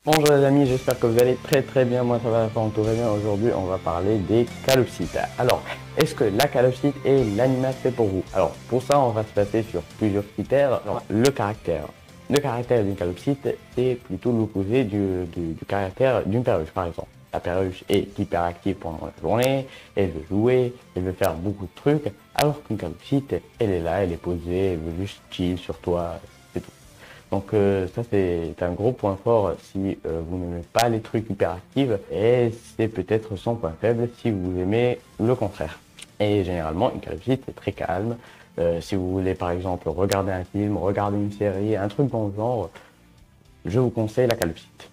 Bonjour les amis, j'espère que vous allez très bien. Moi ça va, tout va bien. Aujourd'hui on va parler des calopsites. Alors, est-ce que la calopsite est l'animal fait pour vous? Alors pour ça on va se baser sur plusieurs critères. Alors, le caractère. Le caractère d'une calopsite c'est plutôt l'opposé du caractère d'une perruche par exemple. La perruche est hyperactive pendant la journée, elle veut jouer, elle veut faire beaucoup de trucs, alors qu'une calopsite, elle est là, elle est posée, elle veut juste chill sur toi, c'est tout. Donc ça c'est un gros point fort si vous n'aimez pas les trucs hyperactifs et c'est peut-être son point faible si vous aimez le contraire. Et généralement une calopsite c'est très calme. Si vous voulez par exemple regarder un film, regarder une série, un truc dans le genre, je vous conseille la calopsite.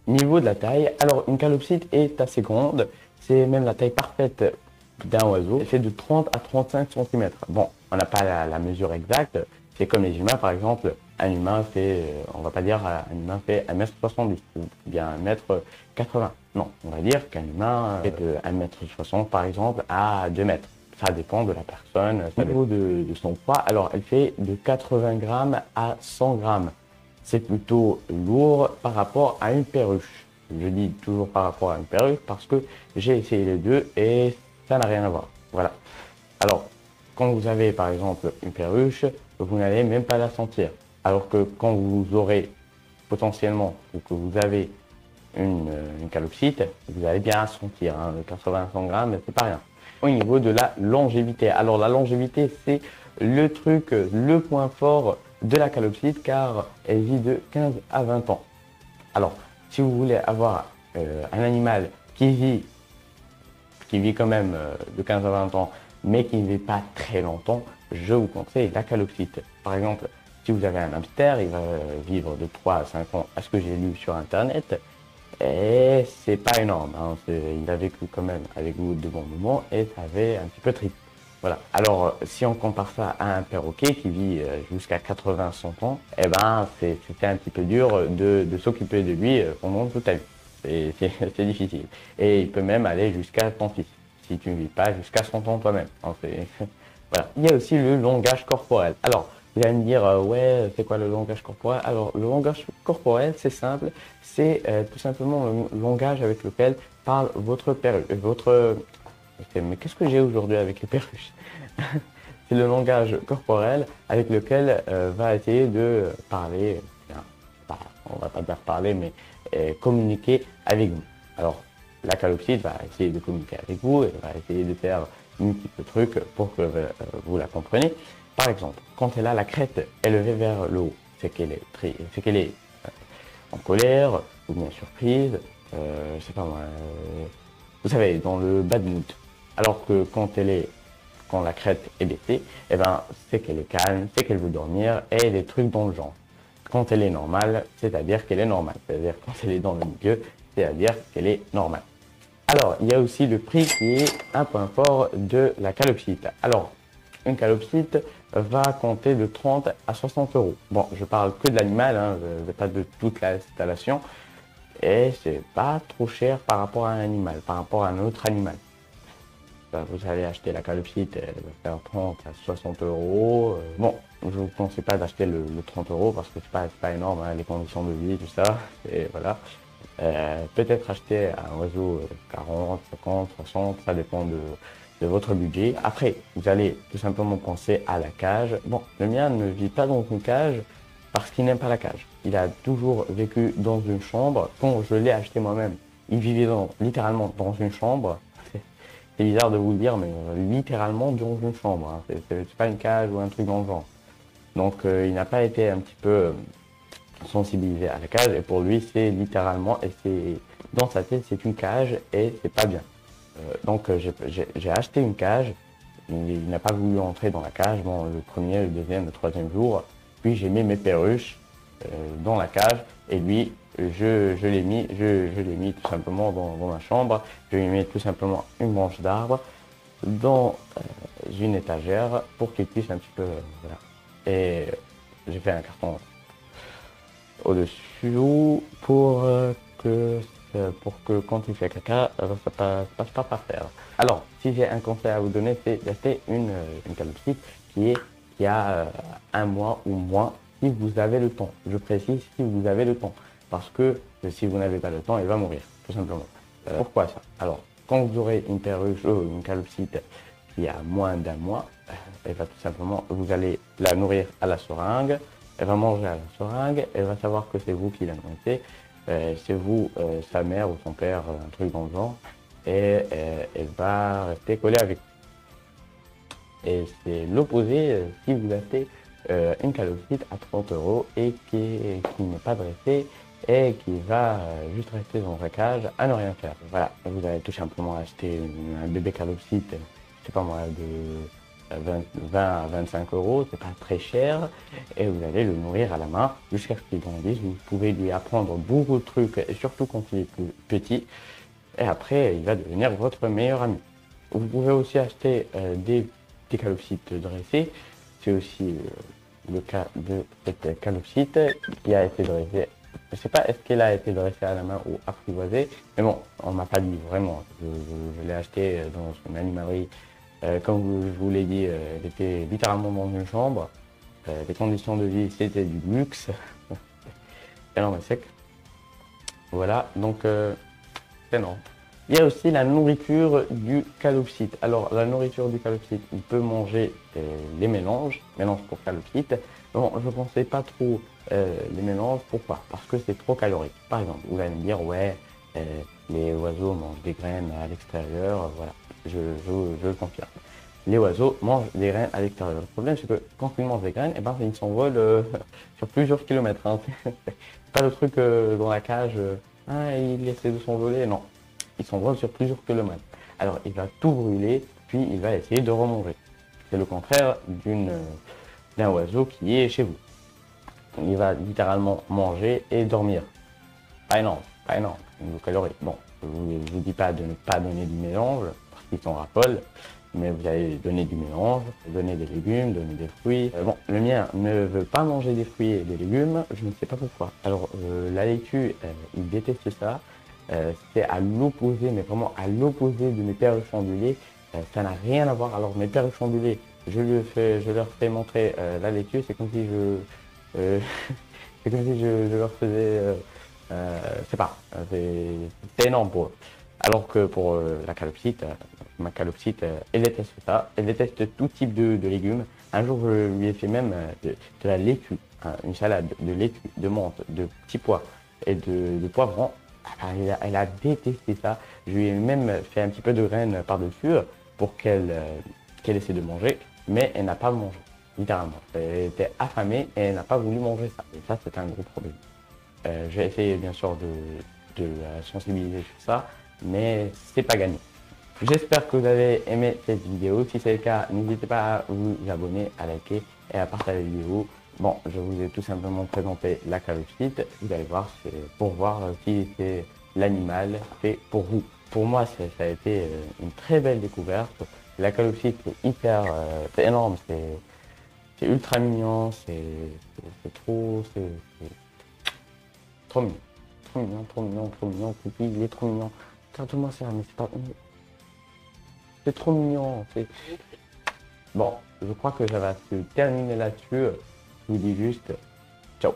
Niveau de la taille, alors une calopsite est assez grande, c'est même la taille parfaite d'un oiseau. Elle fait de 30 à 35 cm. Bon, on n'a pas la mesure exacte, c'est comme les humains par exemple. Un humain fait, on va pas dire un humain fait 1m70 ou bien 1m80. Non, on va dire qu'un humain fait de 1m60 par exemple à 2 mètres. Ça dépend de la personne. Au niveau de son poids, alors elle fait de 80 grammes à 100 grammes. C'est plutôt lourd par rapport à une perruche. Je dis toujours par rapport à une perruche parce que j'ai essayé les deux et ça n'a rien à voir. Voilà. Alors, quand vous avez par exemple une perruche, vous n'allez même pas la sentir. Alors que quand vous aurez potentiellement ou que vous avez une calopsite, vous allez bien la sentir. Hein. Le 80-100 grammes, c'est pas rien. Au niveau de la longévité. Alors la longévité, c'est le truc, le point fort de la calopsite car elle vit de 15 à 20 ans. Alors, si vous voulez avoir un animal qui vit quand même de 15 à 20 ans, mais qui ne vit pas très longtemps, je vous conseille la calopsite. Par exemple, si vous avez un hamster, il va vivre de 3 à 5 ans, à ce que j'ai lu sur Internet, et c'est pas énorme. Hein. Il a vécu quand même avec vous de bons moments et ça avait un petit peu triste. Voilà. Alors, si on compare ça à un perroquet qui vit jusqu'à 80-100 ans, eh ben, c'était un petit peu dur de s'occuper de lui pendant toute ta vie. C'est difficile. Et il peut même aller jusqu'à ton fils, si tu ne vis pas jusqu'à 100 ans toi-même. Hein, voilà. Il y a aussi le langage corporel. Alors, vous allez me dire, ouais, c'est quoi le langage corporel? Alors, le langage corporel, c'est simple, c'est tout simplement le langage avec lequel parle votre perruche, mais qu'est-ce que j'ai aujourd'hui avec les perruches? C'est le langage corporel avec lequel va essayer de parler, bien, on va pas dire parler, mais communiquer avec vous. Alors, la calopsite va essayer de communiquer avec vous, elle va essayer de faire multiples trucs pour que vous la compreniez. Par exemple, quand elle a la crête élevée vers le haut, c'est qu'elle est en colère ou bien surprise, je sais pas moi, vous savez, dans le bad mood. Alors que quand la crête est baissée, eh ben, c'est qu'elle est calme, c'est qu'elle veut dormir et des trucs dans le genre. Quand elle est normale, c'est-à-dire qu'elle est normale. C'est-à-dire quand elle est dans le milieu, c'est-à-dire qu'elle est normale. Alors, il y a aussi le prix qui est un point fort de la calopsite. Alors, une calopsite va compter de 30 à 60 euros. Bon, je parle que de l'animal, hein, je ne vais pas de toute l'installation. Et c'est pas trop cher par rapport à un animal, par rapport à un autre animal. Vous allez acheter la calopsite, elle va faire 30 à 60 euros. Bon, je ne vous conseille pas d'acheter le 30 euros parce que c'est pas énorme, hein, les conditions de vie, tout ça. Et voilà. Peut-être acheter un oiseau 40, 50, 60, ça dépend de votre budget. Après, vous allez tout simplement penser à la cage. Bon, le mien ne vit pas dans une cage parce qu'il n'aime pas la cage. Il a toujours vécu dans une chambre. Quand je l'ai acheté moi-même, il vivait littéralement dans une chambre. C'est bizarre de vous le dire, mais littéralement dans une chambre. Hein. C'est pas une cage ou un truc dans le genre. Donc il n'a pas été un petit peu sensibilisé à la cage et pour lui c'est littéralement et c'est dans sa tête c'est une cage et c'est pas bien. Donc j'ai acheté une cage. Il n'a pas voulu entrer dans la cage. Bon, le premier, le deuxième, le troisième jour. Puis j'ai mis mes perruches dans la cage et lui je l'ai mis tout simplement dans ma chambre. Je lui ai mis tout simplement une branche d'arbre dans une étagère pour qu'il puisse un petit peu voilà. Et j'ai fait un carton au-dessus pour que quand il fait caca, ça passe pas par terre. Alors, si j'ai un conseil à vous donner, c'est d'acheter une calopsite qui a un mois ou moins si vous avez le temps. Je précise si vous avez le temps. parce que si vous n'avez pas le temps, il va mourir, tout simplement. Pourquoi ça? Alors, quand vous aurez une perruche ou une calopsite qui a moins d'un mois, elle va tout simplement, vous allez la nourrir à la seringue, elle va manger à la seringue, elle va savoir que c'est vous qui la nourrissez, c'est vous, sa mère ou son père, un truc dans le genre, et elle va rester collée avec vous. Et c'est l'opposé si vous achetez une calopsite à 30 € et qui n'est pas dressée et qui va juste rester dans sa cage à ne rien faire. Voilà, vous allez tout simplement acheter un bébé calopsite, je sais pas moi, de 20 à 25 €, c'est pas très cher, et vous allez le nourrir à la main jusqu'à ce qu'il grandisse. Vous pouvez lui apprendre beaucoup de trucs, et surtout quand il est plus petit, et après il va devenir votre meilleur ami. Vous pouvez aussi acheter des calopsites dressées, c'est aussi le cas de cette calopsite qui a été dressée. Je ne sais pas est-ce qu'elle a été dressée à la main ou apprivoisée, mais bon, on m'a pas dit vraiment. Je l'ai acheté dans une animalerie. Comme je vous l'ai dit, elle était littéralement dans une chambre. Les conditions de vie, c'était du luxe. Énorme et sec. Voilà, donc c'est énorme. Il y a aussi la nourriture du calopsite. Alors, la nourriture du calopsite, il peut manger les mélanges pour calopsite. Bon, je ne conseille pas trop les mélanges. Pourquoi? Parce que c'est trop calorique. Par exemple, vous allez me dire, ouais, les oiseaux mangent des graines à l'extérieur. Voilà, je le confirme. Les oiseaux mangent des graines à l'extérieur. Le problème, c'est que quand ils mangent des graines, eh ben, ils s'envolent sur plusieurs kilomètres. Hein. C'est pas le truc dans la cage, il essaie de s'envoler. Non, ils s'envolent sur plusieurs kilomètres. Alors, il va tout brûler, puis il va essayer de remanger. C'est le contraire d'un oiseau qui est chez vous. Il va littéralement manger et dormir. Pas énorme, pas énorme. Niveau calorique. Bon, je ne vous dis pas de ne pas donner du mélange, parce qu'ils s'en raffolent. Mais vous allez donner du mélange, donner des légumes, donner des fruits. Bon, le mien ne veut pas manger des fruits et des légumes, je ne sais pas pourquoi. Alors, la laitue, il déteste ça. C'est à l'opposé, mais vraiment à l'opposé de mes perruches ondulées. Ça n'a rien à voir. Alors, mes perruches ondulées, je leur fais montrer la laitue. C'est comme si c'est comme si je leur faisais, je sais pas, c'est énorme pour eux. Alors que pour la calopsite, ma calopsite, elle déteste ça. Elle déteste tout type de légumes. Un jour, je lui ai fait même de la laitue, hein, une salade de laitue, de menthe, de petits pois et de poivrons. Elle a détesté ça. Je lui ai même fait un petit peu de graines par-dessus pour qu'elle essaie de manger, mais elle n'a pas mangé, littéralement. Elle était affamée et elle n'a pas voulu manger ça. Et ça, c'est un gros problème. J'ai essayé bien sûr de la sensibiliser sur ça, mais c'est pas gagné. J'espère que vous avez aimé cette vidéo. Si c'est le cas, n'hésitez pas à vous abonner, à liker et à partager la vidéo. Bon, je vous ai tout simplement présenté la calopsite. Vous allez voir, c'est pour voir si c'est l'animal fait pour vous. Pour moi, ça a été une très belle découverte. La calopsite, c'est hyper, c'est énorme, c'est ultra mignon, c'est trop, c'est trop mignon. Trop mignon, trop mignon, trop mignon. Coupi, il est trop mignon. Regarde-moi ça, mais c'est pas... C'est trop mignon. Bon, je crois que ça va se terminer là-dessus. Je vous dis juste ciao.